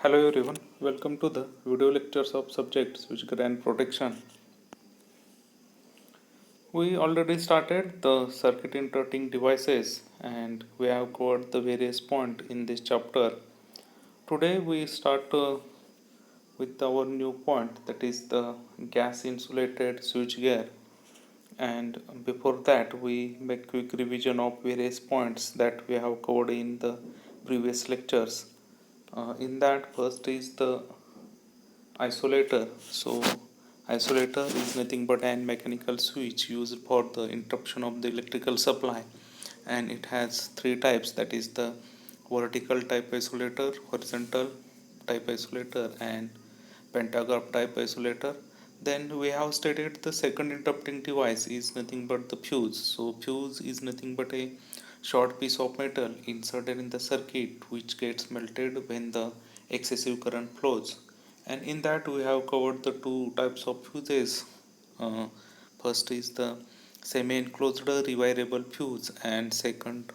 Hello everyone, welcome to the video lectures of subject switchgear and protection. We already started the circuit interrupting devices and we have covered the various points in this chapter. Today we start with our new point, that is the gas insulated switchgear, and before that we make quick revision of various points that we have covered in the previous lectures. In that, first is the isolator. So isolator is nothing but an mechanical switch used for the interruption of the electrical supply, and it has three types, that is the vertical type isolator, horizontal type isolator, and pantograph type isolator. Then we have stated the second interrupting device is nothing but the fuse. So fuse is nothing but a short piece of metal inserted in the circuit which gets melted when the excessive current flows. And in that we have covered the two types of fuses. uh, First is the semi-enclosed rewirable fuse, and second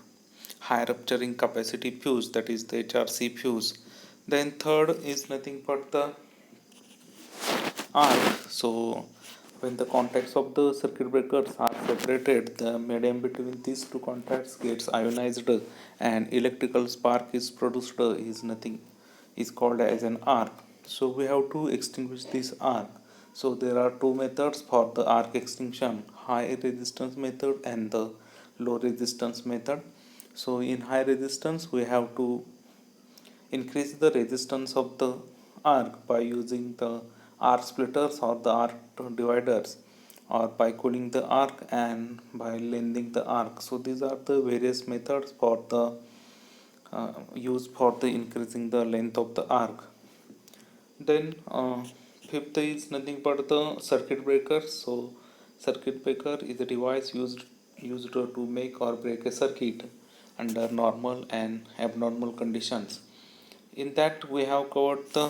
high rupturing capacity fuse, that is the HRC fuse. Then third is nothing but the arc. So when the contacts of the circuit breakers are separated, the medium between these two contacts gets ionized and electrical spark is produced, is nothing is called as an arc. So we have to extinguish this arc. So there are two methods for the arc extinction: high resistance method and the low resistance method. So in high resistance we have to increase the resistance of the arc by using the arc splitters or the arc dividers, or by cooling the arc and by lengthening the arc. So these are the various methods for the used for the increasing the length of the arc. Then fifth is nothing but the circuit breaker. So circuit breaker is a device used to make or break a circuit under normal and abnormal conditions. In that we have covered the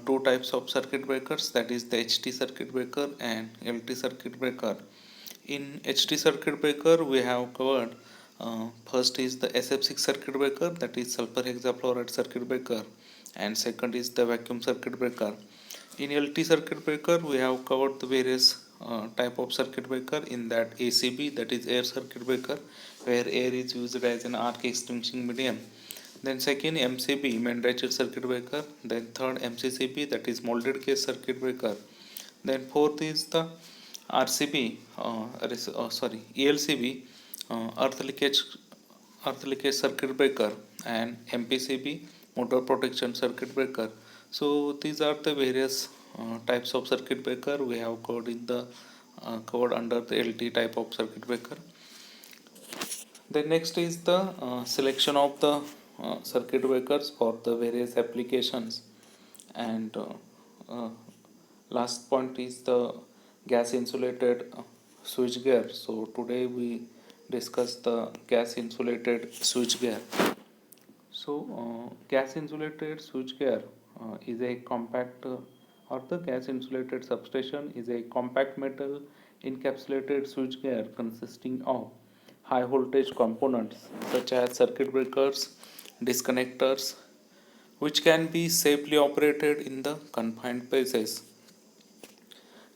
two types of circuit breakers, that is the HT circuit breaker and LT circuit breaker. In HT circuit breaker we have covered first is the SF6 circuit breaker, that is sulfur hexafluoride circuit breaker, and second is the vacuum circuit breaker. In LT circuit breaker we have covered the various type of circuit breaker. In that ACB, that is air circuit breaker, where air is used as an arc extinguishing medium. Then second MCB, main ratchet circuit breaker. Then third MCCB, that is molded case circuit breaker. Then fourth is the RCB, ELCB, earth leakage circuit breaker, and MPCB, motor protection circuit breaker. So these are the various types of circuit breaker we have covered under the LT type of circuit breaker. The next is the selection of the circuit breakers for the various applications, and uh, last point is the gas insulated switchgear. So today we discuss the gas insulated switchgear. So gas insulated switchgear is a compact or the gas insulated substation is a compact metal encapsulated switchgear consisting of high voltage components such as circuit breakers, disconnectors, which can be safely operated in the confined spaces.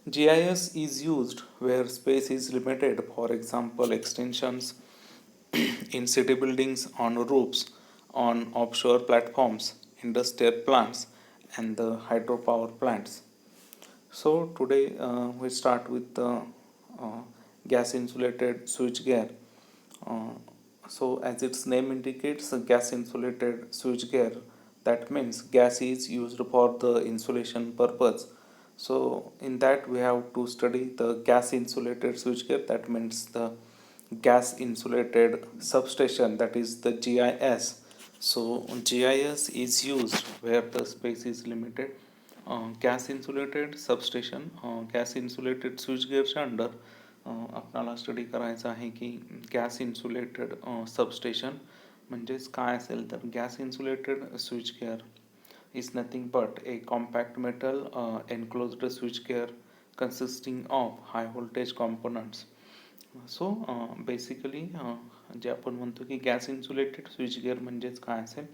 GIS is used where space is limited, for example, extensions in city buildings, on roofs, on offshore platforms, industrial plants, and the hydropower plants. So today we start with the gas insulated switchgear. Uh, so as its name indicates, a gas insulated switchgear, that means gas is used for the insulation purpose. So in that we have to study the gas insulated switchgear, that means the gas insulated substation, that is the GIS. So GIS is used where the space is limited. Gas insulated substation, gas insulated स्विचगेअरच्या under आपल्याला study करायचं आहे की gas insulated substation म्हणजेच काय असेल, तर gas insulated switchgear is nothing but a compact metal enclosed switchgear consisting of high voltage components. So basically जे आपण म्हणतो की गॅस इन्सुलेटेड स्विचगेअर म्हणजेच काय असेल,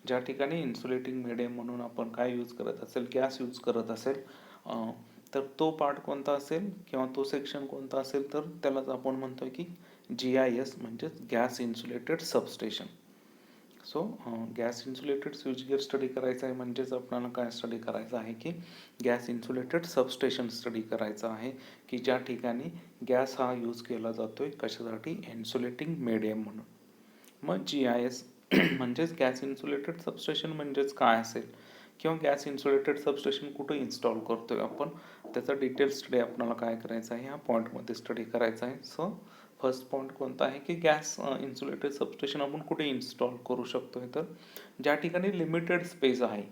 ज्या ठिकाणी इन्सुलेटिंग मीडियम म्हणून आपण काय यूज करत असेल, गॅस यूज करत असेल, तर तो पार्ट कोणता असेल किंवा तो सेक्शन कोणता असेल, तर त्यालाच आपण म्हणतोय की GIS म्हणजेच gas insulated substation. So gas insulated switchgear study करायचा आहे म्हणजेच आपल्याला काय स्टडी करायचं आहे की गॅस इन्सुलेटेड सबस्टेशन स्टडी करायचं आहे, की ज्या ठिकाणी गॅस हा यूज केला जातोय कशासाठी, इन्सुलेटिंग मीडियम म्हणून. मग GIS म्हणजेच गॅस इन्सुलेटेड सबस्टेशन म्हणजेच काय असेल किंवा गॅस इन्सुलेटेड सबस्टेशन कुठं इन्स्टॉल करतोय आपण, त्याचा डिटेल स्टडी आपल्याला काय करायचा आहे, ह्या पॉईंटमध्ये स्टडी करायचा आहे. सो फर्स्ट पॉईंट कोणता आहे की गॅस इन्सुलेटेड सबस्टेशन आपण कुठे इन्स्टॉल करू शकतोय, तर ज्या ठिकाणी लिमिटेड स्पेस आहे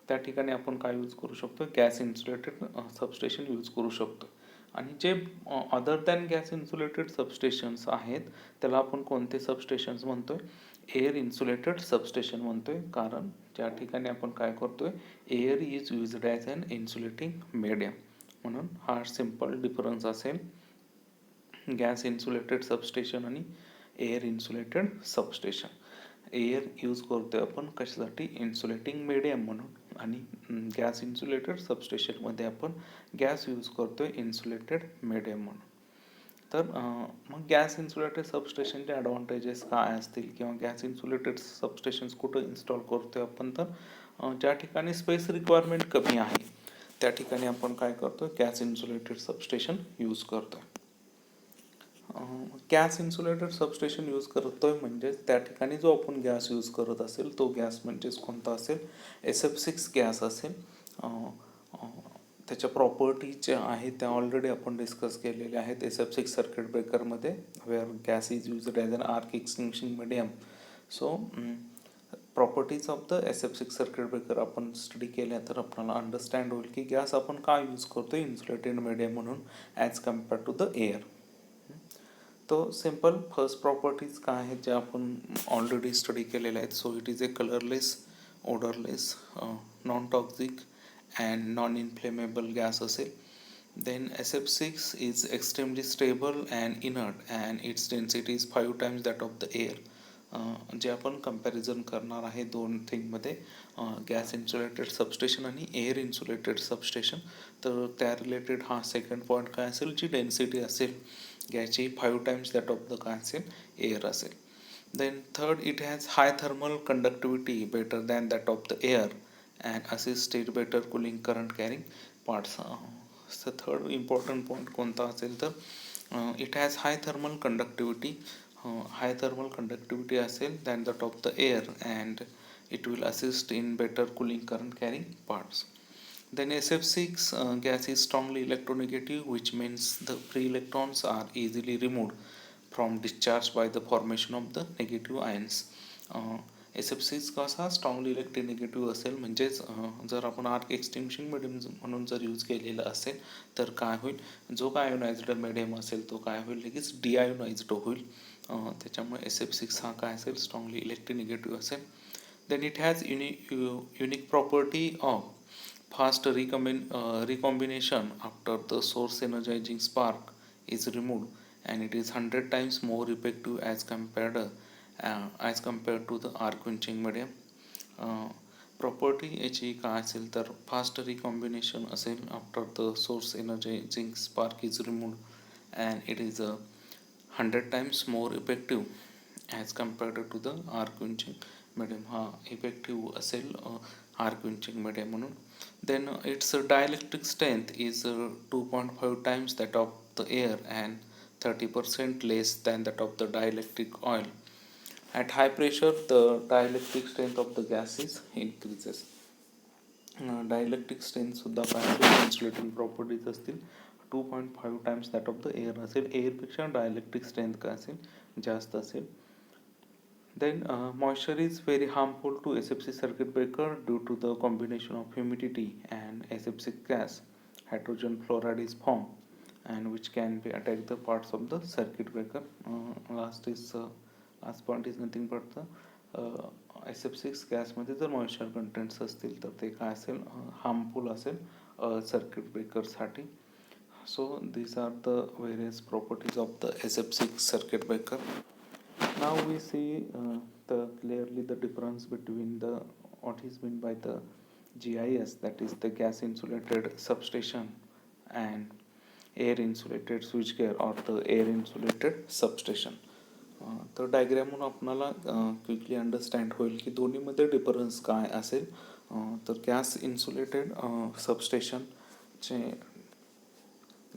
त्या ठिकाणी आपण काय यूज करू शकतो, गॅस इन्सुलेटेड सबस्टेशन यूज करू शकतो. आणि जे other than gas insulated substations आहेत त्याला आपण कोणते सबस्टेशन्स म्हणतोय, एअर इन्सुलेटेड सबस्टेशन म्हणतोय. कारण ज्या ठिकाणी आपण काय करतोय, air is used as an insulating medium. म्हणून हा सिम्पल डिफरन्स असेल गॅस इन्सुलेटेड सबस्टेशन आणि air insulated substation. Air use करतोय आपण कशासाठी, इन्सुलेटिंग मीडियम म्हणून, आणि गॅस इन्सुलेटेड सबस्टेशनमध्ये आपण गॅस यूज करतोय इन्सुलेटेड मीडियम म्हणून. तर मग गॅस इन्सुलेटेड सबस्टेशनचे ॲडव्हान्टेजेस काय असतील किंवा गॅस इन्सुलेटेड सबस्टेशन्स कुठं इन्स्टॉल करतोय आपण, तर ज्या ठिकाणी स्पेस रिक्वायरमेंट कमी आहे त्या ठिकाणी आपण काय करतोय, गॅस इन्सुलेटेड सबस्टेशन यूज करतोय. गॅस इन्सुलेटेड सबस्टेशन यूज करतोय म्हणजेच त्या ठिकाणी जो आपण गॅस यूज करत असेल तो गॅस म्हणजेच कोणता असेल, SF6 गॅस असेल. त्याच्या प्रॉपर्टी ज्या आहेत त्या ऑलरेडी आपण डिस्कस केलेल्या आहेत SF6 सर्किट ब्रेकरमध्ये, where gas is used as an arc extinguishing medium. So properties of the SF6 circuit breaker आपण स्टडी केल्या तर आपल्याला अंडरस्टँड होईल की गॅस आपण का यूज करतो इन्सुलेटेड मीडियम म्हणून as compared to the air. तो सिम्पल फर्स्ट प्रॉपर्टीज काय आहेत ज्या आपण ऑलरेडी स्टडी केलेल्या आहेत. So it is a colourless, odourless, non toxic and non inflammable gas असेल. Then SF6 is extremely stable and inert and its density is 5 times that of the air. जे आपण comparison करणार आहे दोन थिंगमध्ये, gas insulated substation आणि air insulated substation. तर त्या रिलेटेड हा सेकंड पॉईंट काय असेल, जी डेन्सिटी असेल गॅसची 5 times दॅट ऑफ द काय असेल, एअर असेल. Then third, it has high thermal conductivity better than that of the air and assisted better cooling current carrying parts. Third important point कोणता असेल तर it has high thermal conductivity, high thermal conductivity असेल than that of the air and it will assist in better cooling current carrying parts. Then SF6 gas is strongly electronegative, which means the free electrons are easily removed from discharge by the formation of the negative ions. SF6 कसा strongly इलेक्ट्रोनेगेटिव्ह असेल म्हणजेच जर आपण arc extinguishing medium म्हणून जर use केलेलं असेल तर काय होईल, जो काय आयोनाइज्ड मीडियम असेल तो काय होईल, लगेच डिआयोनाइज्ड होईल. त्याच्यामुळे SF6 हा काय असेल, स्ट्रॉंगली इलेक्ट्रोनेगेटिव्ह असेल. Then it has unique property of fast recombination after the source energizing spark is removed, and it is 100 times more effective as compared to the arc quenching medium. Property याची काय असेल तर fast recombination असेल after the source energizing spark is removed and it is 100 times more effective as compared to the arc quenching medium. हा effective असेल arc quenching medium म्हणून. Then its dielectric strength is 2.5 times that of the air and 30% less than that of the dielectric oil. At high pressure the dielectric strength of the gas is increases. Dielectric स्ट्रेंथसुद्धा काय insulating properties असतील, 2.5 times that of the air असेल. एअरपेक्षा dielectric strength काय असेल, जास्त असेल. Then moisture is very harmful to SF6 circuit breaker due to the combination of humidity and SF6 gas. Hydrogen fluoride is formed and which can be attack the parts of the circuit breaker. Last point is nothing but the SF6 गॅसमध्ये जर moisture contents असतील तर ते काय असेल, harmful असेल circuit ब्रेकरसाठी. So these are the various properties of the SF6 circuit breaker. Now we see the clearly the difference between the what is meant by the GIS, that is the gas insulated substation, and air insulated switchgear or the air insulated substation. तर डायग्रॅमहून आपणाला quickly understand होईल की दोन्हीमध्ये difference काय असेल. तर gas insulated सबस्टेशनचे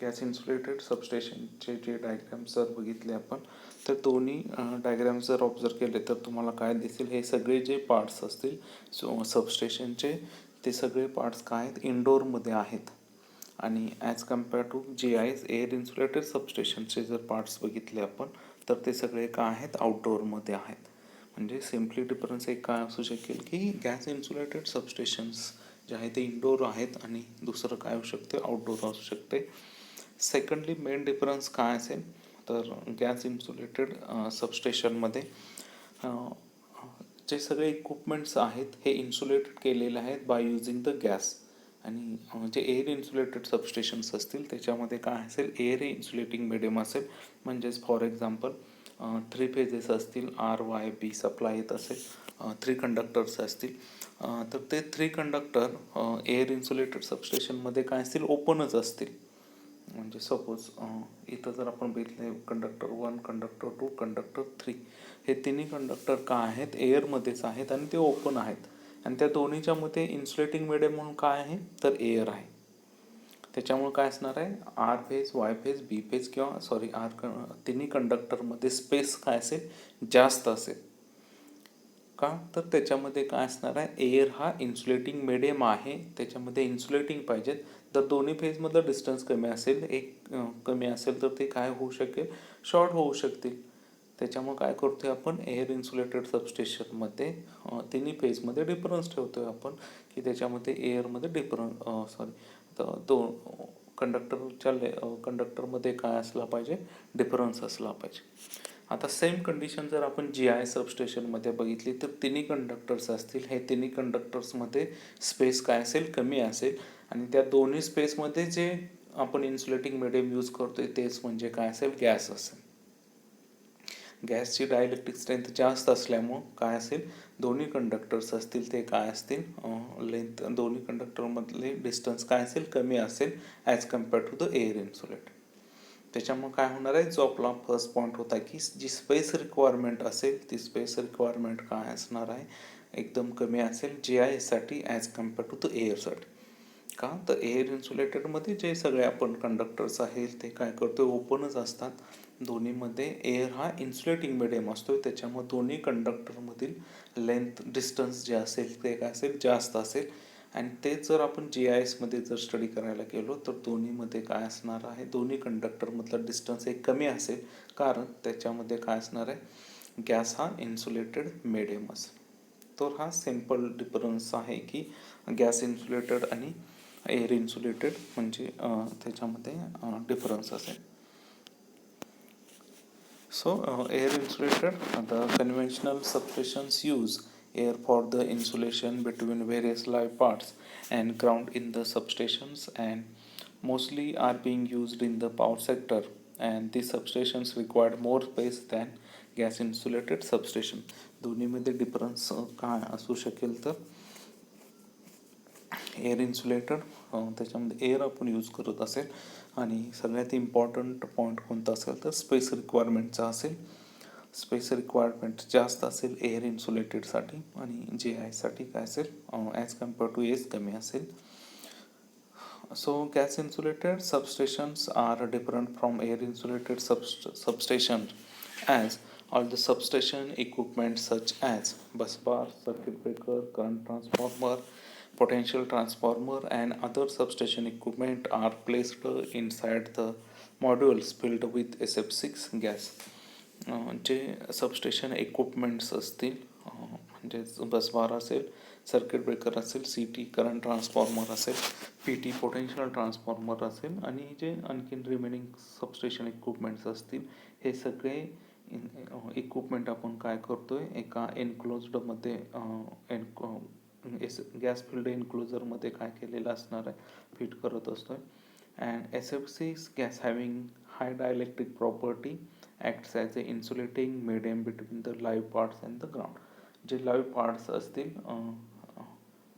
gas insulated सबस्टेशनचे जे diagrams जर बघितले आपण, तर दोन्ही डायग्रॅम्स जर ऑब्झर्व केले तर तुम्हाला काय दिसेल, हे सगळे जे पार्ट्स असतील सबस्टेशनचे ते सगळे पार्ट्स काय आहेत, इनडोअरमध्ये आहेत. आणि as compare to GIS air insulated सबस्टेशनचे जर पार्ट्स बघितले आपण, तर ते सगळे काय आहेत, आउटडोअरमध्ये आहेत. म्हणजे सिम्पली डिफरन्स एक काय असू शकेल की गॅस इन्सुलेटेड सबस्टेशन्स जे आहे ते इनडोअर आहेत आणि दुसरं काय होऊ शकते, आउटडोअर असू शकते. सेकंडली मेन डिफरन्स काय असेल, तर गॅस इन्सुलेटेड सबस्टेशनमध्ये जे सगळे इक्विपमेंट्स आहेत हे इन्सुलेटेड केलेले आहेत बाय युझिंग द गॅस. आणि जे एअर इन्सुलेटेड सबस्टेशन्स असतील त्याच्यामध्ये काय असेल, एअर इन्सुलेटिंग मीडियम असेल. म्हणजेच फॉर एक्झाम्पल 3 फेजेस असतील, RYB सप्लाय येत असेल, 3 कंडक्टर्स असतील, तर ते 3 कंडक्टर एअर इन्सुलेटेड सबस्टेशनमध्ये काय असतील, ओपनच असतील. म्हणजे सपोज इथं जर आपण बघितले कंडक्टर 1, कंडक्टर 2, कंडक्टर 3, हे तिन्ही कंडक्टर काय आहेत, एअरमध्येच आहेत आणि ते ओपन आहेत. आणि त्या दोन्हीच्या मध्ये इन्सुलेटिंग मीडियम म्हणून काय आहे, तर एअर आहे. त्याच्यामुळे काय असणार आहे, आर फेज, वाय फेज, बी फेज किंवा सॉरी तिन्ही कंडक्टरमध्ये स्पेस काय असेल, जास्त असेल. का, तर त्याच्यामध्ये काय असणार आहे, एअर हा इन्सुलेटिंग मीडियम आहे, त्याच्यामध्ये इन्सुलेटिंग पाहिजेत. तर दोन्ही फेजमधलं डिस्टन्स कमी असेल, कमी असेल तर ते काय होऊ शकेल, शॉर्ट होऊ शकतील. त्याच्यामुळे काय करतोय आपण, एअर इन्सुलेटेड सबस्टेशनमध्ये तिन्ही फेजमध्ये डिफरन्स ठेवतोय आपण, की त्याच्यामध्ये एअरमध्ये कंडक्टरमध्ये काय असला पाहिजे, डिफरन्स असला पाहिजे. आता सेम कंडिशन जर आपण GIS सबस्टेशनमध्ये बघितली, तर तिन्ही कंडक्टर्स असतील, हे तिन्ही कंडक्टर्समध्ये स्पेस काय असेल, कमी असेल. आणि त्या दोन्ही स्पेसमध्ये जे आपण इन्सुलेटिंग मीडियम यूज करतोय तेच म्हणजे काय असेल, गॅस असेल. गॅसची डायलेक्ट्रिक स्ट्रेंथ जास्त असल्यामुळं काय असेल, दोन्ही कंडक्टर्स असतील ते काय असतील, लेंथ दोन्ही कंडक्टरमधले डिस्टन्स काय असेल, कमी असेल as compare to the air insulate. त्याच्यामुळे काय होणार आहे, जो आपला फर्स्ट पॉईंट होता की जी स्पेस रिक्वायरमेंट असेल, ती स्पेस रिक्वायरमेंट काय असणार आहे, एकदम कमी असेल GIS साठी ॲज कम्पेअर टू द एअरसाठी. का, तर एअर इन्सुलेटेडमध्ये जे सगळे आपण कंडक्टर्स आहेत ते काय करतो, ओपनच असतात. दोन्हीमध्ये एअर हा इन्सुलेटिंग मीडियम असतो, त्याच्यामुळे दोन्ही कंडक्टरमधील लेंथ डिस्टन्स जे असेल ते काय असेल, जास्त असेल. आणि तेच जर आपण GISमध्ये जर स्टडी करायला गेलो तर दोन्हीमध्ये काय असणार आहे, दोन्ही कंडक्टरमधला डिस्टन्स एक कमी असेल, कारण त्याच्यामध्ये काय असणार आहे, गॅस हा इन्सुलेटेड मीडियम असेल. तर हा सिम्पल डिफरन्स आहे की गॅस इन्सुलेटेड आणि एअर इन्सुलेटेड म्हणजे त्याच्यामध्ये डिफरन्स असेल. So, air insulated, the conventional substations use air for the insulation between various live parts and ground in the substations, and mostly are being used in the power sector, and these substations require more space than gas insulated substation. दोन्हीमध्ये difference काय असू शकेल, तर air insulated त्याच्यामध्ये air आपण use करत असेल आणि सगळ्यात इम्पॉर्टंट पॉईंट कोणता असेल, तर स्पेस रिक्वायरमेंटचा असेल. स्पेस रिक्वायरमेंट जास्त असेल एअर इन्सुलेटेडसाठी आणि GISसाठी काय असेल, ॲज कम्पेअर टू एस कमी असेल. So gas insulated substations are different from air insulated substations, as all the substation equipment such as bus bar, circuit breaker, current transformer, potential transformer and other substation equipment are placed inside the modules filled with SF6 gas. जे substation equipments असतील, म्हणजे busbar असेल, circuit breaker असेल, CT current transformer असेल, PT potential transformer असेल आणि जे आणखीन रिमेनिंग सबस्टेशन इक्विपमेंट्स असतील, हे सगळे इक्विपमेंट आपण काय करतोय, एका एन्क्लोज्डमध्ये गॅस फिल्ड एन्क्लोजरमध्ये काय केलेलं असणार आहे, फिट करत असतोय. And SF6 gas having high dielectric property acts as a insulating medium between the live parts and the ground. जे लाईव्ह पार्ट्स असतील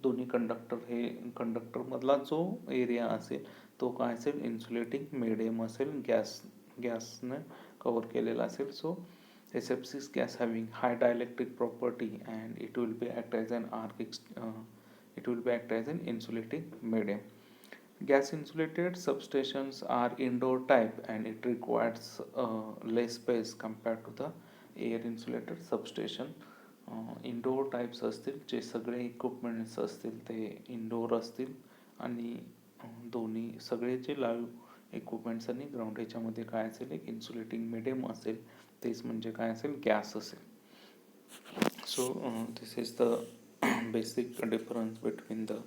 दोन्ही कंडक्टर हे कंडक्टरमधला जो एरिया असेल तो काय असेल इन्सुलेटिंग मीडियम असेल गॅसने कवर केलेला असेल. So SF6 gas having high dielectric property and it will be act as an insulating medium. Gas insulated substations are indoor type and it requires less space compared to the air insulated substation. Indoor types असतील जे सगळे equipments असतील ते indoor असतील आणि दोन्ही सगळे जे लाईव्ह इक्विपमेंट्स आणि ग्राउंड ह्याच्यामध्ये काय असेल एक इन्सुलेटिंग मीडियम असेल तेच म्हणजे काय असेल गॅस असेल. So this is the basic difference between the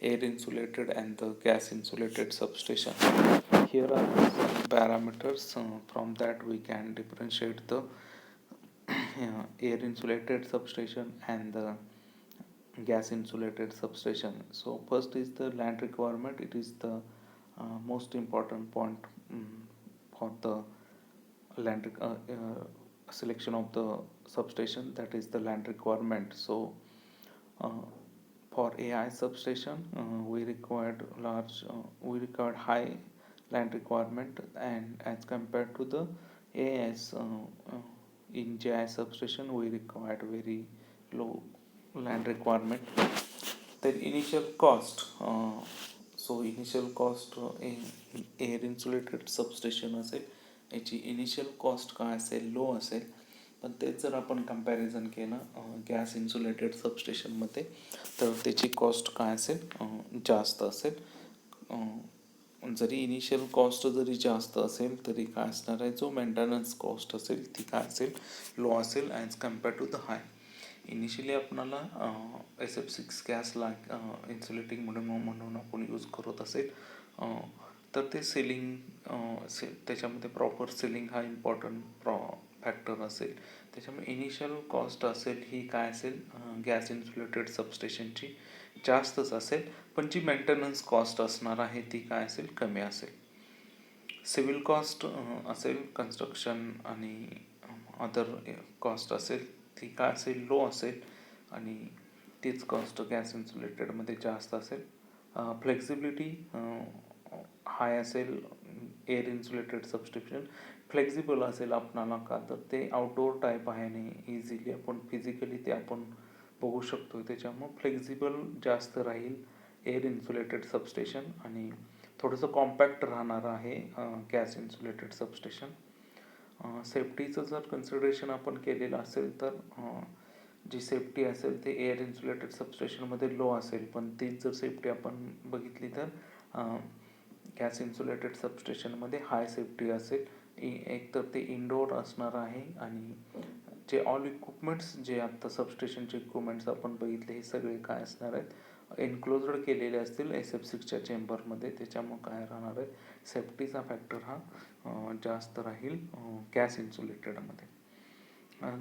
air insulated and the gas insulated substation. Here are some parameters from that we can differentiate the air insulated substation and the gas insulated substation. So first is the land requirement. It is the most important point for the land selection of the substation, that is the land requirement. So for AI substation we required high land requirement, and as compared to the AIS in GI substation we required very low land requirement. Then initial cost, so initial cost in air insulated substation असेल याची initial cost काय असेल low असेल, पण तेच जर आपण comparison केलं गॅस इन्सुलेटेड सबस्टेशनमध्ये तर त्याची कॉस्ट काय असेल जास्त असेल. जरी इनिशियल कॉस्ट जरी जास्त असेल तरी काय असणार आहे जो मेंटेनन्स कॉस्ट असेल ती काय असेल लो असेल as compare to the high. Initially आपणाला SF6 गॅसला इन्सुलेटिंग म्हणून आपण यूज करत असेल तर ते सेलिंग त्याच्यामध्ये प्रॉपर सेलिंग हा इम्पॉर्टंट फॅक्टर असेल. त्याच्यामुळे इनिशियल कॉस्ट असेल ही काय असेल गॅस इन्सुलेटेड सबस्टेशनची जास्तच असेल, पण जी मेंटेनन्स कॉस्ट असणार आहे ती काय असेल कमी असेल. सिव्हिल कॉस्ट असेल कन्स्ट्रक्शन आणि अदर कॉस्ट असेल ती काय असेल लो असेल आणि तीच कॉस्ट गॅस इन्सुलेटेडमध्ये जास्त असेल. फ्लेक्झिबिलिटी हाय असेल एअर इन्सुलेटेड सबस्टेशन फ्लेक्झिबल असेल आपणाला का तर ते आउटडोअर टाईप आहे आणि इझिली आपण फिजिकली ते आपण बघू शकतो, त्याच्यामुळं फ्लेक्झिबल जास्त राहील एअर इन्सुलेटेड सबस्टेशन आणि थोडंसं कॉम्पॅक्ट राहणार आहे गॅस इन्सुलेटेड सबस्टेशन. सेफ्टीचं जर कन्सिडरेशन आपण केलेलं असेल तर जी सेफ्टी असेल ते एअर इन्सुलेटेड सबस्टेशनमध्ये लो असेल, पण तीच जर सेफ्टी आपण बघितली तर गॅस इन्सुलेटेड सबस्टेशनमध्ये हाय सेफ्टी असेल. एक तर ते इंडोर असणार आहे आणि जे ऑल इक्विपमेंट्स जे आत्ता सबस्टेशनचे इक्विपमेंट्स आपण बघितले हे सगळे काय असणार आहेत एन्क्लोज्ड केलेले असतील SF6च्या चेंबरमध्ये, त्याच्यामुळे काय राहणार आहे सेफ्टीचा फॅक्टर हा जास्त राहील गॅस इन्सुलेटेडमध्ये.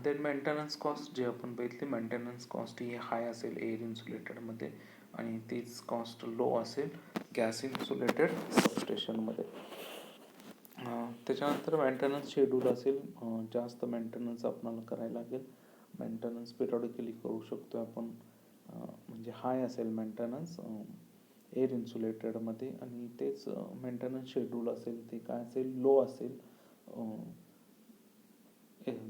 देन मेंटेनन्स कॉस्ट जे आपण बघितली मेंटेनन्स कॉस्ट ही हाय असेल एअर इन्सुलेटेडमध्ये आणि तीच कॉस्ट लो असेल गॅस इन्सुलेटेड सबस्टेशनमध्ये. त्याच्यानंतर मेंटेनन्स शेड्यूल असेल जास्त मेंटेनन्स आपल्याला करायला लागेल. मेंटेनन्स पिरियडिकली करू शकतो आपण, म्हणजे हाय असेल मेंटेनन्स एअर इन्सुलेटेडमध्ये आणि तेच मेंटेनन्स शेड्यूल असेल ते काय असेल लो असेल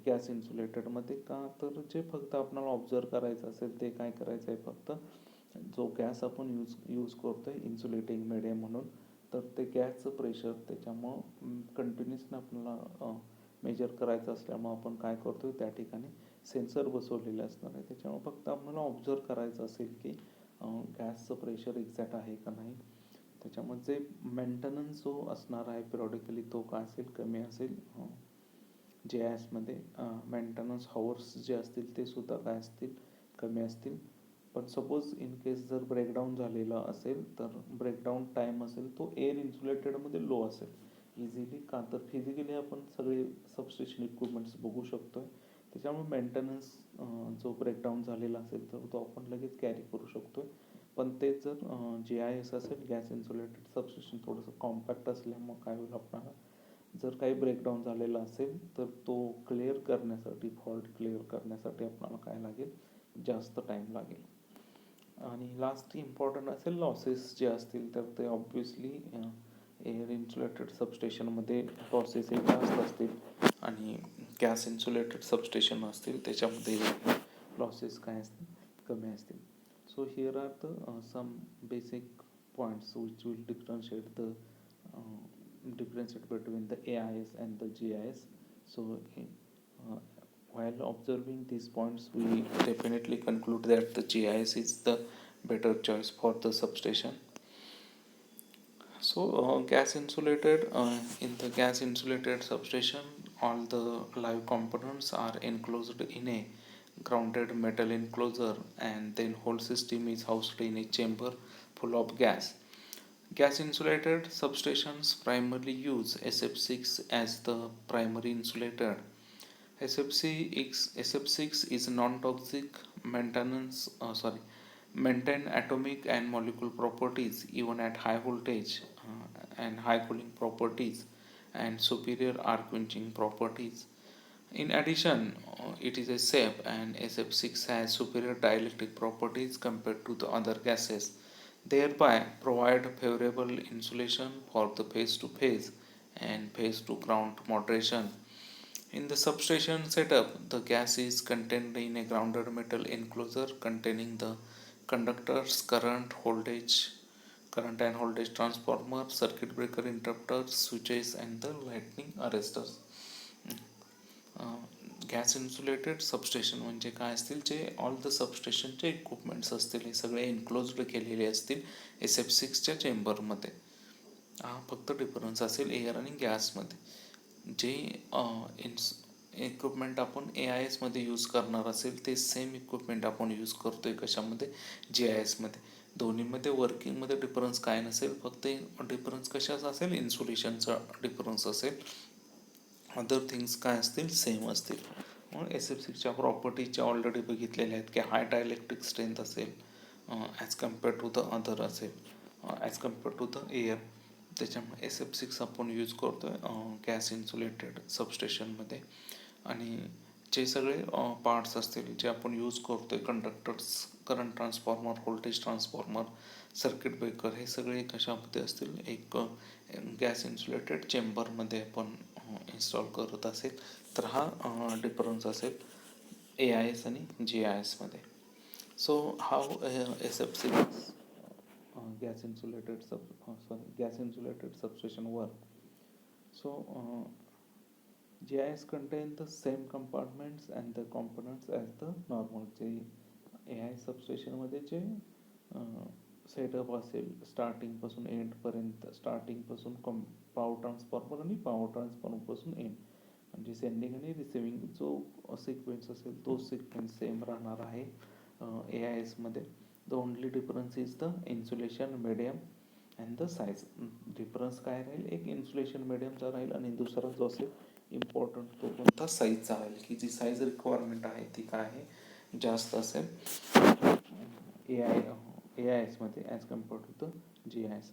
गॅस इन्सुलेटेडमध्ये. का तर जे फक्त आपल्याला ऑब्झर्व करायचं असेल ते काय करायचं आहे फक्त जो गॅस आपण यूज करतो आहे इन्सुलेटिंग मीडियम म्हणून तर ते गॅसचं प्रेशर त्याच्यामुळं कंटिन्युअसली आपल्याला मेजर करायचं असल्यामुळं आपण काय करतो आहे त्या ठिकाणी सेन्सर बसवलेले असणार आहे. त्याच्यामुळे फक्त आपल्याला ऑब्झर्व करायचं असेल की गॅसचं प्रेशर एक्झॅक्ट आहे का नाही. त्याच्यामुळे जे मेंटेनन्स जो असणार आहे पिरियडिकली तो काय असेल कमी असेल. JISमध्ये मेंटेनन्स हॉवर्स जे असतील ते सुद्धा काय असतील कमी असतील. पण सपोज इन केस जर ब्रेकडाऊन झालेला असेल तर ब्रेकडाऊन टाईम असेल तो एअर इन्सुलेटेडमध्ये लो असेल इझिली, का तर फिजिकली आपण सगळे सबस्टेशन इक्विपमेंट्स बघू शकतो आहे. त्याच्यामुळे मेंटेनन्स जो ब्रेकडाऊन झालेला असेल तर तो आपण लगेच कॅरी करू शकतो आहे. पण तेच जर GIS असेल गॅस इन्सुलेटेड सबस्टेशन थोडंसं कॉम्पॅक्ट असल्यामुळे काय होईल आपल्याला जर काही ब्रेकडाऊन झालेला असेल तर तो क्लिअर करण्यासाठी, फॉल्ट क्लिअर करण्यासाठी आपल्याला काय लागेल, जास्त टाईम लागेल. आणि लास्ट इम्पॉर्टंट असेल लॉसेस जे असतील तर ते ऑब्विसली एअर इन्सुलेटेड सबस्टेशनमध्ये लॉसेस हे जास्त असतील आणि गॅस इन्सुलेटेड सबस्टेशन असतील त्याच्यामध्ये लॉसेस काय असतील, कमी असतील. So here are the some basic points which will differentiate between the AIS and the GIS. So uh, while observing these points we definitely conclude that the GIS is the better choice for the substation. So in the gas insulated substation, all the live components are enclosed in a grounded metal enclosure, and then whole system is housed in a chamber full of gas. Gas insulated substations primarily use SF6 as the primary insulator. SF6 is non-toxic, maintain atomic and molecular properties even at high voltage and high cooling properties and superior arc quenching properties. In addition, it is a safe, and SF6 has superior dielectric properties compared to the other gases, thereby provide favorable insulation for the phase-to-phase and phase-to-ground moderation. In the substation setup, the gas is contained in a grounded metal enclosure containing the conductors, current and voltage transformer, circuit breaker interrupters, switches, and the lightning arresters. Gas insulated substation म्हणजे काय असतील, जे all the सबस्टेशनचे equipments असतील हे सगळे enclosed केलेले असतील SF6च्या चेंबरमध्ये. हा फक्त डिफरन्स असेल एअर आणि गॅसमध्ये. जे इक्विपमेंट आपण AIS मध्ये यूज करणार असेल ते सेम इक्विपमेंट आपण यूज करतोय कशामध्ये, GIS मध्ये. दोन्हीमध्ये वर्किंगमध्ये डिफरन्स काय नसेल, फक्त डिफरन्स कशाचा असेल, इन्सुलेशनचा डिफरन्स असेल. अदर थिंग्स काय असतील, सेम असतील. मग SF6च्या प्रॉपर्टीच्या ऑलरेडी बघितलेल्या आहेत की हाय डायलेक्ट्रिक स्ट्रेंथ असेल as compare to the other असेल, as compare to the air. त्याच्यामुळे SF6 आपण यूज करतो आहे गॅस इन्सुलेटेड सबस्टेशनमध्ये. आणि जे सगळे पार्ट्स असतील जे आपण यूज करतो आहे, conductors, current transformer, voltage transformer, circuit breaker, हे सगळे कशामध्ये असतील, एक गॅस इन्सुलेटेड चेंबरमध्ये आपण इन्स्टॉल करत असेल तर हा डिफरन्स असेल AIS आणि GIS मध्ये. So how SF6 gas insulated substation work. So GIS contain the same compartments and the components as the normal. जे AIS सबस्टेशन मध्ये जे सेटअप असेल स्टार्टिंग पासून एंड पर्यंत, स्टार्टिंग पासून पॉवर ट्रान्सफॉर्मर आणि पॉवर ट्रान्सफॉर्मर पासून एंड, म्हणजे सेंडिंग आणि रिसिविंग जो सिक्वेन्स असेल तो सिक्वेन्स सेम राहणार आहे AIS मध्ये. The only difference is the insulation medium and the size. Difference काय राहील, एक इन्सुलेशन मीडियमचा राहील आणि दुसरा जो असेल इम्पॉर्टंट तो कोणता, साईजचा राहील, की जी साईज रिक्वायरमेंट आहे ती काय आहे, जास्त असेल AIS मध्ये as compare to the GIS.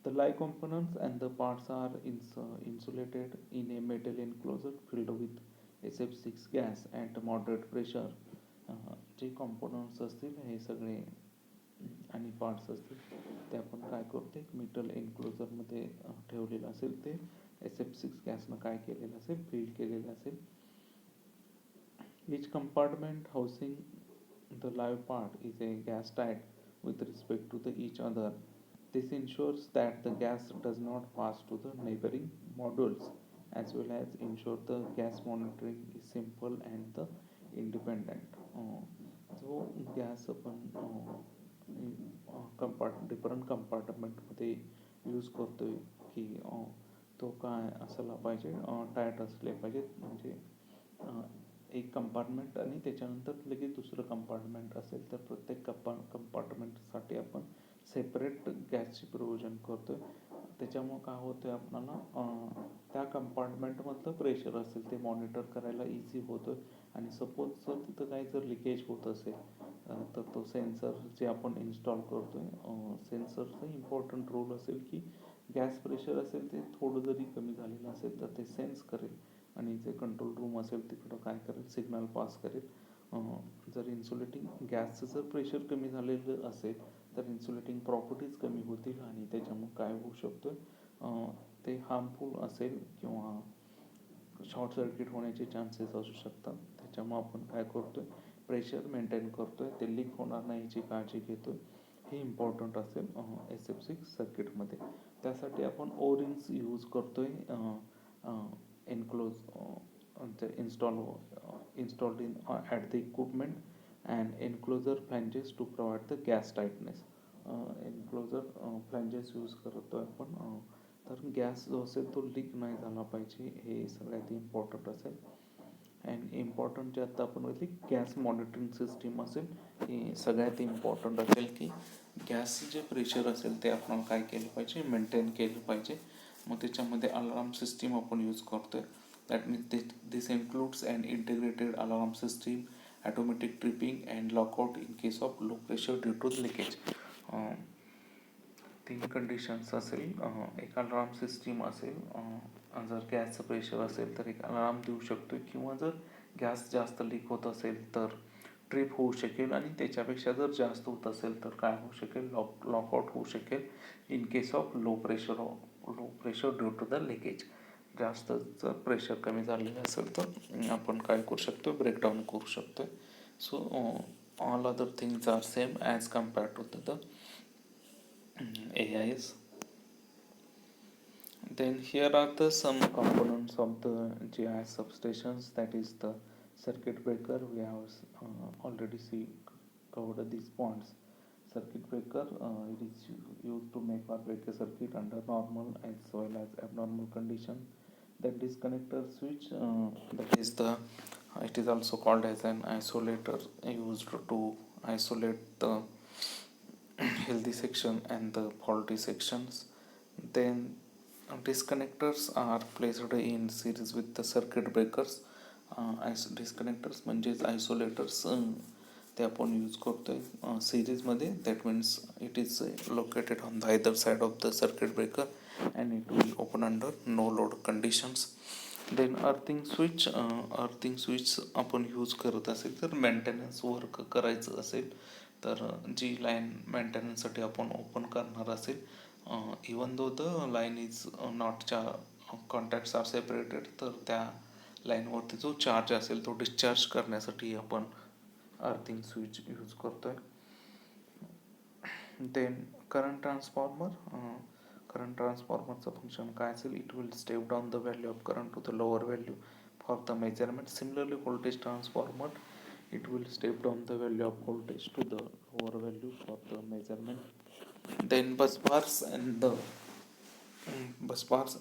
The live components and the parts are insulated in a metal enclosure filled with SF6 gas at moderate pressure. जे कॉम्पोनंट्स असतील हे सगळे आणि पार्ट्स असतील ते आपण काय करतो, मेटल एन्क्लोजरमध्ये ठेवलेलं असेल, ते SF6 गॅसनं काय केलेलं असेल, फिल केलेलं असेल. Each compartment housing the live part is a gas tight with respect to the each other. This ensures that the gas does not pass to the neighboring modules, as well as ensure the gas monitoring is simple and the independent. जो gas आपण different कंपार्टमेंटमध्ये use करतोय की तो काय असायला पाहिजे, tight असले पाहिजे. म्हणजे एक कंपार्टमेंट आणि त्याच्यानंतर लगेच दुसरं कंपार्टमेंट असेल तर प्रत्येक कंपार्टमेंटसाठी आपण सेपरेट गॅसची प्रोव्हिजन करतोय. त्याच्यामुळं काय होतं आहे, आपल्याला त्या कंपार्टमेंटमधलं प्रेशर असेल ते मॉनिटर करायला इझी होतं. आणि सपोज जर तिथं काही जर लिकेज होत असेल तर तो सेन्सर जे आपण इन्स्टॉल करतोय, सेन्सरचा इम्पॉर्टंट रोल असेल की गॅस प्रेशर असेल ते थोडं जरी कमी झालेलं असेल तर ते सेन्स करेल आणि जे कंट्रोल रूम असेल तिकडं काय करेल, सिग्नल पास करेल. जर इन्सुलेटिंग गॅसचं जर प्रेशर कमी झालेलं असेल तर इन्सुलेटिंग प्रॉपर्टीज कमी होतील आणि त्याच्यामुळे काय होऊ शकतं, ते हार्मफुल असेल किंवा शॉर्ट सर्किट होण्याचे चान्सेस असू शकतात. त्याच्यामुळे आपण काय करतोय, प्रेशर मेंटेन करतोय, ते लीक होणार नाही याची काळजी घेतोय. हे इम्पॉर्टंट असेल SF6 सर्किटमध्ये. त्यासाठी आपण ओ रिंग्स यूज करतोय, enclose installed in at the equipment and enclosure flanges to provide the gas tightness. Enclosure flanges use करतोय आपण, तर गॅस जो असेल तो लीक नाही झाला पाहिजे, हे सगळ्यात इम्पॉर्टंट असेल. अँड इम्पॉर्टंट जे आता आपण बघितली गॅस मॉनिटरिंग सिस्टीम असेल, ही सगळ्यात इम्पॉर्टंट असेल की गॅसचं जे प्रेशर असेल ते आपण काय केलं पाहिजे, मेंटेन केलं पाहिजे. मग त्याच्यामध्ये अलार्म सिस्टीम आपण यूज करतोय. That means this includes and integrated alarm system, automatic tripping and lockout in case of low pressure due to leakage. 3 conditions असेल. एक अलार्म सिस्टीम असेल, जर गॅसचं प्रेशर असेल तर एक अलार्म देऊ शकतो, किंवा जर गॅस जास्त लीक होत असेल तर ट्रिप होऊ शकेल, आणि त्याच्यापेक्षा जर जास्त होत असेल तर काय होऊ शकेल, लॉकआउट होऊ शकेल in case of low pressure due to the leakage. जास्त जर प्रेशर कमी झालेलं असेल तर आपण काय करू शकतो, ब्रेकडाऊन करू शकतो. So all other things are same as compared to the AIs. Then here are the some components of the GIS substations, that is the circuit breaker. We have already covered these points. Circuit breaker, it is used to make or break a circuit under normal as well as abnormal condition. The disconnector switch, that is the it is also called as an isolator, used to isolate the healthy section and the faulty sections. Then disconnectors are placed in series with the circuit breakers. Disconnectors म्हणजेच isolators, ते आपण use करतोय सिरीजमध्ये. That means it is located on the either side of the circuit breaker and it will open under no load conditions. Then earthing switch आपण use करत असेल तर maintenance work करायचं असेल तर जी लाईन मेंटेनन्ससाठी आपण ओपन करणार असेल, even though the line is not contacts are separated, तर त्या लाईनवरती जो चार्ज असेल तो डिस्चार्ज करण्यासाठी आपण अर्थिंग स्विच यूज करतोय. देन करंट ट्रान्सफॉर्मरचं फंक्शन काय असेल, it will step down the value of current to the lower value for the measurement. Similarly voltage transformer, it will step down the value of voltage to the lower value for the measurement. Then busbars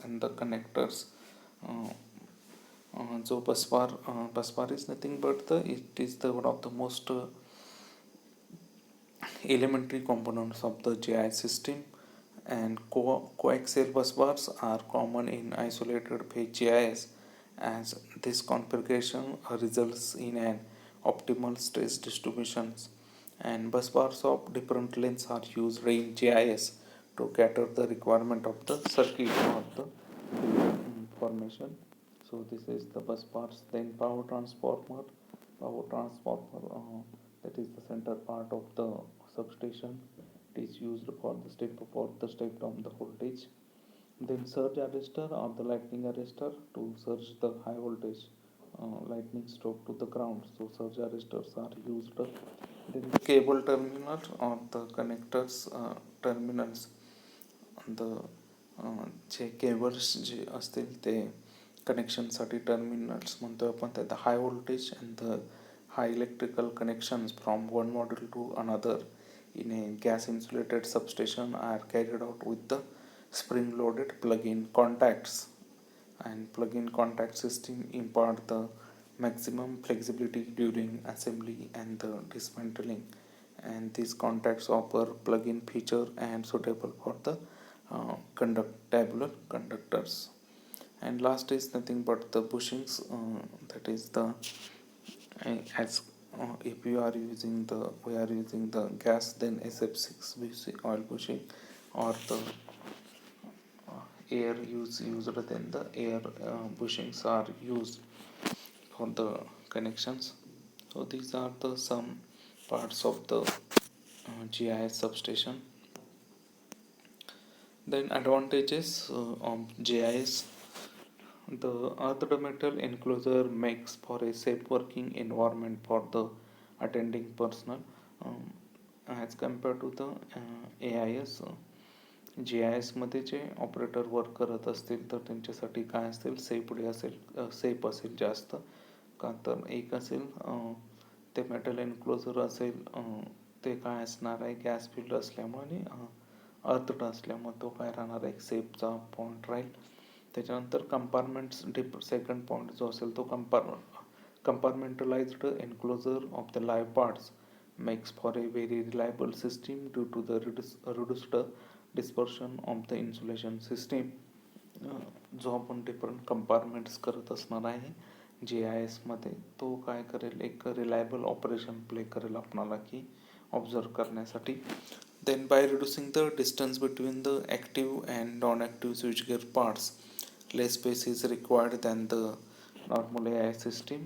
and the connectors. So busbar is nothing but it is the one of the most elementary components of the GIS system, and coaxial busbars are common in isolated phase GIS, as this configuration results in an optimal stress distributions. And busbars of different lengths are used in GIS to cater the requirement of the circuit or the formation. So this is the busbars. Then power transformer, that is the center part of the substation. It is used for the step down the voltage. Then surge arrestor or the lightning arrestor to surge the high voltage lightning stroke to the ground. So surge arrestors are used. Then the cable terminal or the connectors terminals, the जे cables जे असतील ते कनेक्शनसाठी terminals म्हणतो आपण. त्यात high voltage and the high electrical connections from one module to another in a gas insulated substation are carried out with the spring loaded plug-in contacts, and plug-in contact system impart the maximum flexibility during assembly and the dismantling, and these contacts offer plug-in feature and suitable for the tabular conductors. And last is nothing but the bushings, that is the as if we are using the gas, then SF6 oil bushing, or the air used, then the air bushings are used for the connections. So these are the some parts of the GIS substation. Then advantages of GIS. The earth metal enclosure makes for a safe working environment for the attending personnel, as compared to the AIS. GIS मध्ये जे operator work करत असतील तर त्यांच्यासाठी काय असेल, सेफडी असेल, safe असेल जास्त. का तर एक असेल ते मेटल एन्क्लोजर असेल, ते काय असणार आहे, गॅस फिल्ड असल्यामुळे आणि अर्थड असल्यामुळे तो काय राहणार आहे, एक सेफचा पॉईंट राहील. त्याच्यानंतर कंपार्टमेंट्स सेकंड पॉईंट जो असेल तो compartmentalized enclosure of the live parts makes for a very reliable system due to the reduced dispersion of the insulation system. जो आपण डिफरंट कंपार्टमेंट्स करत असणार आहे GIS मध्ये, तो काय करेल, एक रिलायबल ऑपरेशन प्ले करेल आपणाला की ऑब्झर्व करण्यासाठी. Then by reducing the distance between the active and non active switch gear parts, less space is required than the normal AIS system.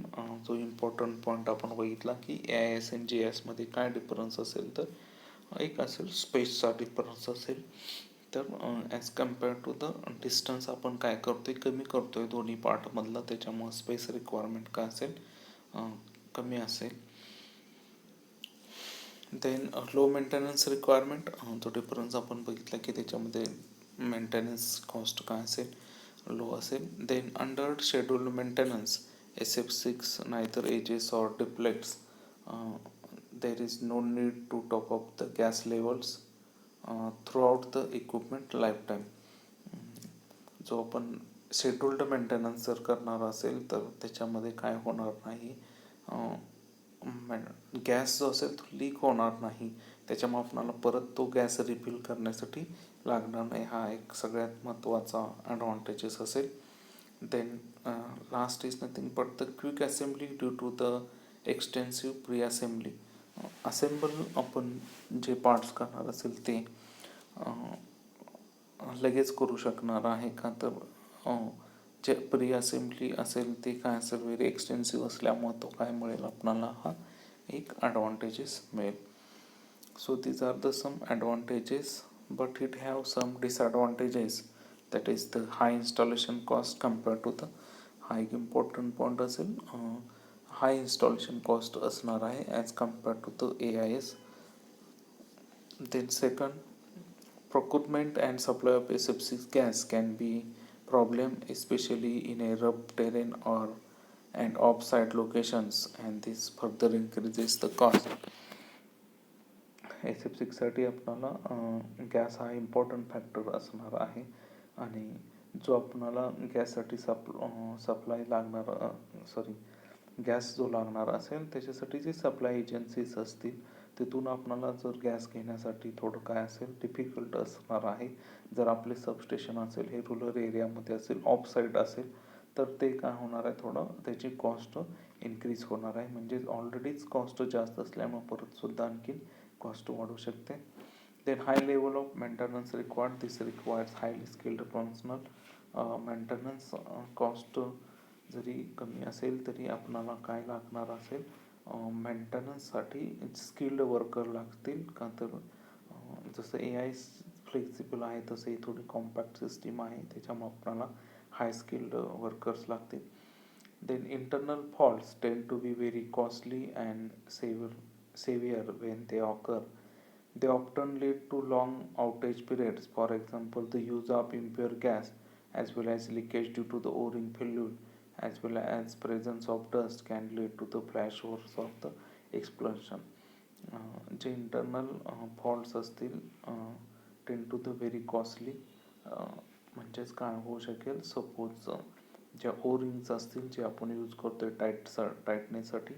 जो इम्पॉर्टंट पॉईंट आपण बघितला की AIS आणि GIS मध्ये काय डिफरन्स असेल, तर एक असेल स्पेसचा डिफरन्स असेल. तर as compare to the distance आपण काय करतोय, कमी करतोय दोन्ही पार्टमधला, त्याच्यामुळे स्पेस रिक्वायरमेंट काय असेल, कमी असेल. देन लो मेंटेनन्स रिक्वायरमेंट, जो डिफरन्स आपण बघितला की त्याच्यामध्ये मेंटेनन्स कॉस्ट काय असेल, लो असेल. Then under schedule maintenance SF6 neither ages or deflects. There is no need to top up the gas levels throughout the equipment lifetime. जो आपण शेड्युल्ड मेंटेनन्स जर करणार असेल तर त्याच्यामध्ये काय होणार नाही, गॅस जो असेल तो लीक होणार नाही, त्याच्यामुळे आपल्याला परत तो गॅस रिफिल करण्यासाठी लागणार नाही. हा एक सगळ्यात महत्त्वाचा ॲडव्हान्टेजेस असेल. Then last is nothing but the quick assembly due to the extensive pre assembly. Assemble आपण जे पार्ट्स करणार असेल ते लगेच करू शकणार आहे, का तर जे प्री असेंबली असेल ते काय असेल, व्हेरी एक्सटेन्सिव्ह असल्यामुळे तो काय मिळेल आपणाला, हा एक ॲडव्हान्टेजेस मिळेल. So these are the some advantages, but it have some disadvantages. That is the high installation cost compare to the, हा एक इम्पॉर्टंट पॉईंट असेल, हाय इन्स्टॉलेशन कॉस्ट असणार आहे as compare to the AIS. Then second, procurement and supply of SF6 gas can be problem, especially in a rough terrain or and off-site locations, and this further increases the cost. SF6 साठी आपल्याला gas हा important factor असणार आहे, आणि जो आपल्याला गॅससाठी supply लागणार, गॅस जो लागणार असेल त्याच्यासाठी जे सप्लाय एजन्सीज असतील तिथून आपल्याला जर गॅस घेण्यासाठी थोडं काय असेल, डिफिकल्ट असणार आहे. जर आपले सबस्टेशन असेल हे रुरल एरियामध्ये असेल, ऑफ साईड असेल, तर ते काय होणार आहे, थोडं त्याची कॉस्ट इन्क्रीज होणार आहे. म्हणजे ऑलरेडीच कॉस्ट जास्त असल्यामुळे परतसुद्धा आणखी कॉस्ट वाढू शकते. Then high level of maintenance required, this requires highly skilled personnel. Maintenance cost जरी कमी असेल तरी आपणाला काय लागणार असेल, मेंटेनन्ससाठी स्किल्ड वर्कर लागतील. का तर जसं AIS फ्लेक्सिबल आहे तसं ही थोडी कॉम्पॅक्ट सिस्टीम आहे, त्याच्यामुळे आपल्याला हाय स्किल्ड वर्कर्स लागतील. Then internal faults tend to be very costly and severe when they occur. They often lead to long outage periods. For example, the use of impure gas as well as leakage due to the O-ring failure as well as presence of dust can lead to the flashovers of the explosion. जे internal faults असतील tend to the very costly, म्हणजेच काय होऊ शकेल, suppose ज्या O-रिंग्स असतील जे आपण यूज करतोय टाईटनेससाठी,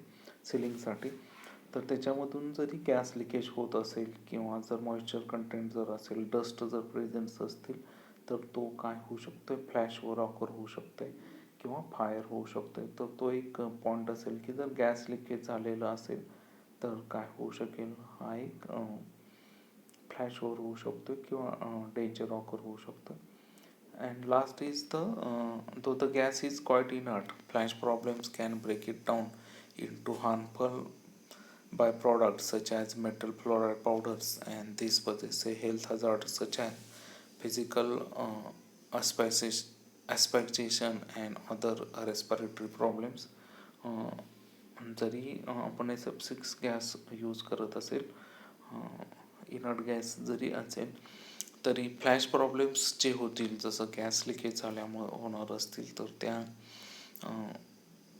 सिलिंगसाठी, तर त्याच्यामधून जरी गॅस लिकेज होत असेल किंवा जर मॉइश्चर कंटेंट जर असेल, डस्ट जर प्रेझेंट्स असतील, तर तो काय होऊ शकतो, फ्लॅशवर ऑकर होऊ शकते किंवा फायर होऊ शकते. तर तो एक पॉईंट असेल की जर गॅस लिकेज झालेलं असेल तर काय होऊ शकेल, हा एक फ्लॅशवर होऊ शकतो किंवा डेंजर ऑकर होऊ शकतो. And last is though the gas is quite inert, flash problems can break it down into harmful byproducts such as metal fluoride powders, and these possess a health hazards such as physical asphyxiation and other respiratory problems. जरी आपण एसएफ6 gas use करत असेल, inert gas जरी असेल, तरी flash problems जे होतील, जसं गॅस लिकेज झाल्यामुळे होणार असतील, तर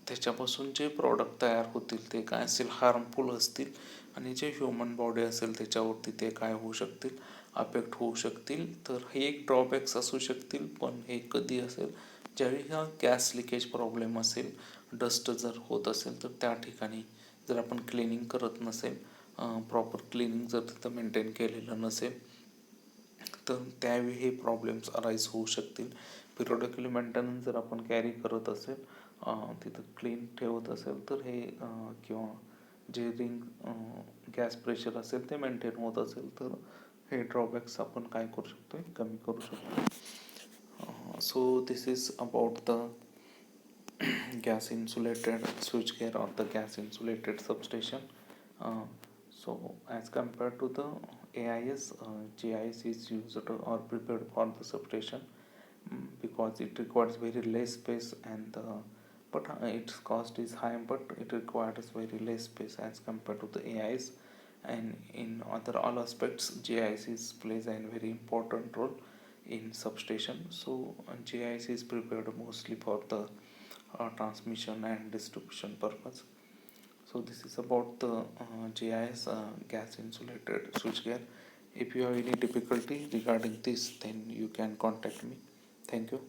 त्याच्यापासून जे प्रॉडक्ट तयार होतील ते काय असेल, हार्मफुल असतील, आणि जे ह्युमन बॉडी असेल त्याच्यावरती ते काय होऊ शकतील, अफेक्ट होऊ शकतील. तर हे एक ड्रॉबॅक्स असू शकतील, पण हे कधी असेल, ज्यावेळी हा गॅस लिकेज प्रॉब्लेम असेल, डस्ट जर होत असेल, तर त्या ठिकाणी जर आपण क्लिनिंग करत नसेल, प्रॉपर क्लिनिंग जर तिथं मेंटेन केलेलं नसेल, तर त्यावेळी हे प्रॉब्लेम्स अराईज होऊ शकतील. पिरियॉडिकली मेंटेनन्स जर आपण कॅरी करत असेल, तिथं क्लीन ठेवत असेल, तर हे किंवा जे रिंग गॅस प्रेशर असेल ते मेंटेन होत असेल, तर हे ड्रॉबॅक्स आपण काय करू शकतो, कमी करू शकतो. So this is about the gas insulated switchgear or the gas insulated substation. So as compared to the AIS, GIS is used or prepared for the substation, because it requires very less space, and but its cost is high, but it requires very less space as compared to the AIS. And in other all aspects, GIS plays a very important role in substation. So GIS is prepared mostly for the transmission and distribution purpose. So this is about the GIS, gas insulated switchgear. If you have any difficulty regarding this, then you can contact me. Thank you.